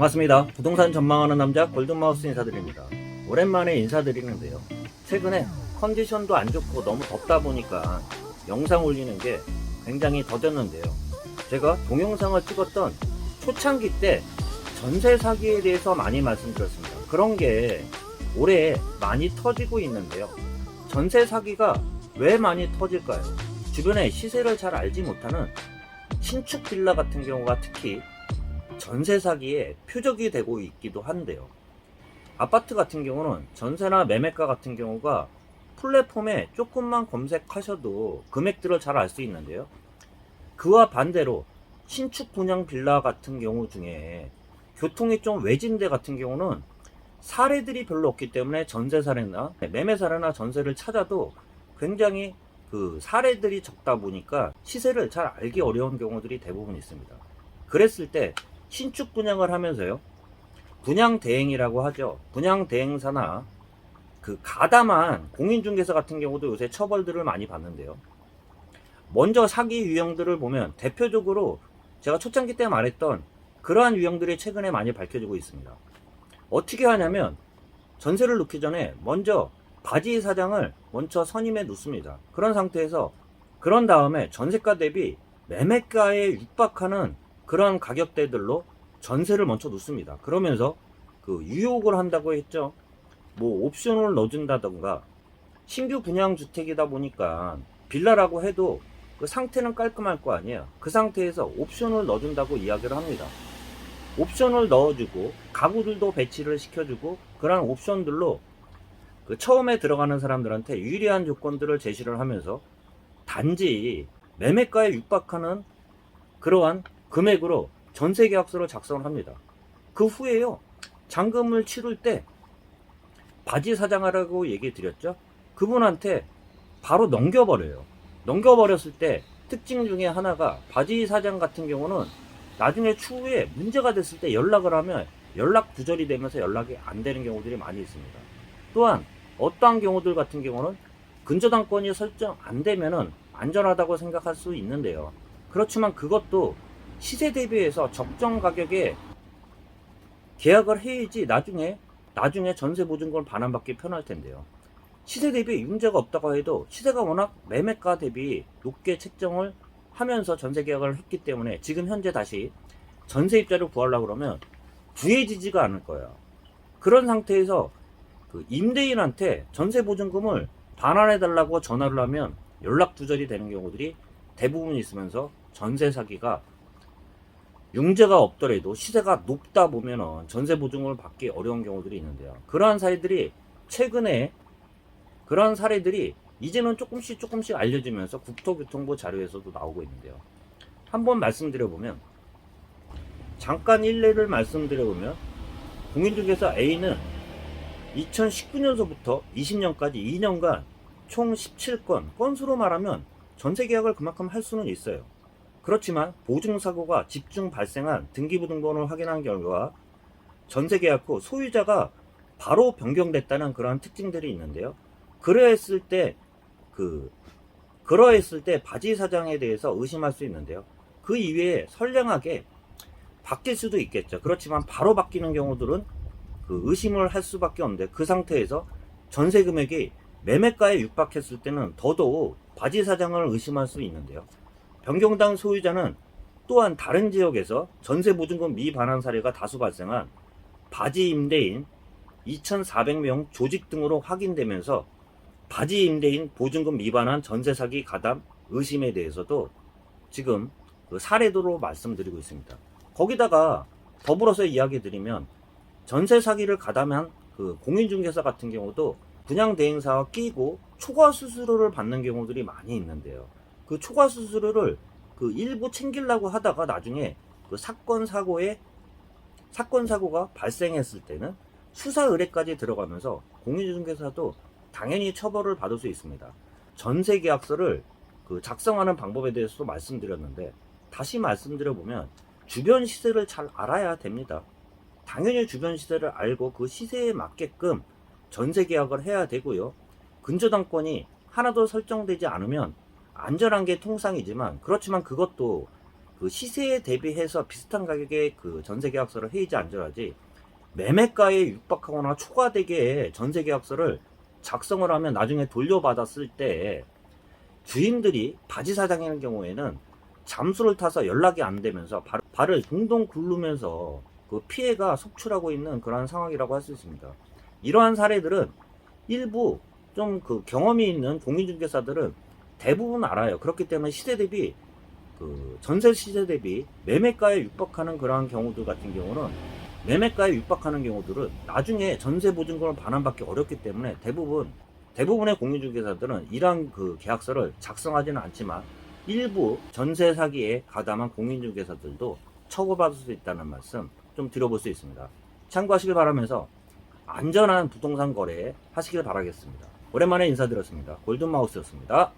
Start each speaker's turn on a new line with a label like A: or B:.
A: 반갑습니다. 부동산 전망하는 남자 골든마우스 인사드립니다. 오랜만에 인사드리는데요. 최근에 컨디션도 안 좋고 너무 덥다 보니까 영상 올리는 게 굉장히 더뎠는데요. 제가 동영상을 찍었던 초창기 때 전세 사기에 대해서 많이 말씀드렸습니다. 그런 게 올해 많이 터지고 있는데요. 전세 사기가 왜 많이 터질까요? 주변에 시세를 잘 알지 못하는 신축 빌라 같은 경우가 특히 전세 사기의 표적이 되고 있기도 한데요. 아파트 같은 경우는 전세나 매매가 같은 경우가 플랫폼에 조금만 검색하셔도 금액들을 잘 알 수 있는데요. 그와 반대로 신축 분양 빌라 같은 경우 중에 교통이 좀 외진데 같은 경우는 사례들이 별로 없기 때문에 전세 사례나 매매 사례나 전세를 찾아도 굉장히 그 사례들이 적다 보니까 시세를 잘 알기 어려운 경우들이 대부분 있습니다. 그랬을 때 신축 분양을 하면서요, 분양 대행이라고 하죠. 분양 대행사나 그 가담한 공인중개사 같은 경우도 요새 처벌들을 많이 받는데요. 먼저 사기 유형들을 보면 대표적으로 제가 초창기 때 말했던 그러한 유형들이 최근에 많이 밝혀지고 있습니다. 어떻게 하냐면 전세를 놓기 전에 먼저 바지 사장을 먼저 선임해 놓습니다. 그런 상태에서 그런 다음에 전세가 대비 매매가에 육박하는 그런 가격대들로 전세를 먼저 놓습니다. 그러면서 그 유혹을 한다고 했죠. 뭐 옵션을 넣어준다던가, 신규 분양 주택이다 보니까 빌라라고 해도 그 상태는 깔끔할 거 아니에요. 그 상태에서 옵션을 넣어준다고 이야기를 합니다. 옵션을 넣어주고 가구들도 배치를 시켜주고 그런 옵션들로 그 처음에 들어가는 사람들한테 유리한 조건들을 제시를 하면서 단지 매매가에 육박하는 그러한 금액으로 전세 계약서를 작성을 합니다. 그 후에요, 잔금을 치를 때 바지 사장하라고 얘기 드렸죠. 그분한테 바로 넘겨버려요. 넘겨버렸을 때 특징 중에 하나가 바지 사장 같은 경우는 나중에 추후에 문제가 됐을 때 연락을 하면 연락 두절이 되면서 연락이 안 되는 경우들이 많이 있습니다. 또한 어떠한 경우들 같은 경우는 근저당권이 설정 안 되면은 안전하다고 생각할 수 있는데요. 그렇지만 그것도 시세 대비해서 적정 가격에 계약을 해야지 나중에 전세 보증금을 반환받기 편할 텐데요. 시세 대비 문제가 없다고 해도 시세가 워낙 매매가 대비 높게 책정을 하면서 전세 계약을 했기 때문에 지금 현재 다시 전세 입자를 구하려고 그러면 구해지지가 않을 거예요. 그런 상태에서 그 임대인한테 전세 보증금을 반환해 달라고 전화를 하면 연락 두절이 되는 경우들이 대부분 있으면서 전세 사기가 융자가 없더라도 시세가 높다 보면은 전세 보증금을 받기 어려운 경우들이 있는데요. 그러한 사례들이 최근에 그러한 사례들이 이제는 조금씩 알려지면서 국토교통부 자료에서도 나오고 있는데요. 한번 말씀드려보면, 잠깐 일례를 말씀드려보면, 공인중개사 A는 2019년서부터 20년까지 2년간 총 17건, 건수로 말하면 전세 계약을 그만큼 할 수는 있어요. 그렇지만 보증사고가 집중 발생한 등기부등본을 확인한 결과 전세 계약 후 소유자가 바로 변경됐다는 그러한 특징들이 있는데요. 그러했을 때 바지 사장에 대해서 의심할 수 있는데요. 그 이외에 선량하게 바뀔 수도 있겠죠. 그렇지만 바로 바뀌는 경우들은 그 의심을 할 수밖에 없는데, 그 상태에서 전세 금액이 매매가에 육박했을 때는 더더욱 바지 사장을 의심할 수 있는데요. 변경당 소유자는 또한 다른 지역에서 전세 보증금 미반환 사례가 다수 발생한 바지 임대인 2,400명 조직 등으로 확인되면서 바지 임대인 보증금 미반환 전세 사기 가담 의심에 대해서도 지금 그 사례도로 말씀드리고 있습니다. 거기다가 더불어서 이야기 드리면, 전세 사기를 가담한 그 공인중개사 같은 경우도 분양 대행사와 끼고 초과 수수료를 받는 경우들이 많이 있는데요. 그 초과 수수료를 그 일부 챙기려고 하다가 나중에 그 사건 사고가 발생했을 때는 수사 의뢰까지 들어가면서 공인중개사도 당연히 처벌을 받을 수 있습니다. 전세 계약서를 그 작성하는 방법에 대해서도 말씀드렸는데, 다시 말씀드려보면 주변 시세를 잘 알아야 됩니다. 당연히 주변 시세를 알고 그 시세에 맞게끔 전세 계약을 해야 되고요. 근저당권이 하나도 설정되지 않으면 안전한 게 통상이지만, 그렇지만 그것도 그 시세에 대비해서 비슷한 가격의 그 전세계약서를 해이지 안전하지, 매매가에 육박하거나 초과되게 전세계약서를 작성을 하면 나중에 돌려받았을 때 주인들이 바지 사장이라는 경우에는 잠수를 타서 연락이 안 되면서 발을 동동 굴르면서 그 피해가 속출하고 있는 그러한 상황이라고 할 수 있습니다. 이러한 사례들은 일부 좀 그 경험이 있는 공인중개사들은 대부분 알아요. 그렇기 때문에 시세 대비 그 전세 시세 대비 매매가에 육박하는 그러한 경우들 같은 경우는, 매매가에 육박하는 경우들은 나중에 전세 보증금을 반환받기 어렵기 때문에 대부분의 공인중개사들은 이러한 그 계약서를 작성하지는 않지만 일부 전세 사기에 가담한 공인중개사들도 처벌받을 수 있다는 말씀 좀 드려볼 수 있습니다. 참고하시길 바라면서 안전한 부동산 거래 하시길 바라겠습니다. 오랜만에 인사드렸습니다. 골든마우스였습니다.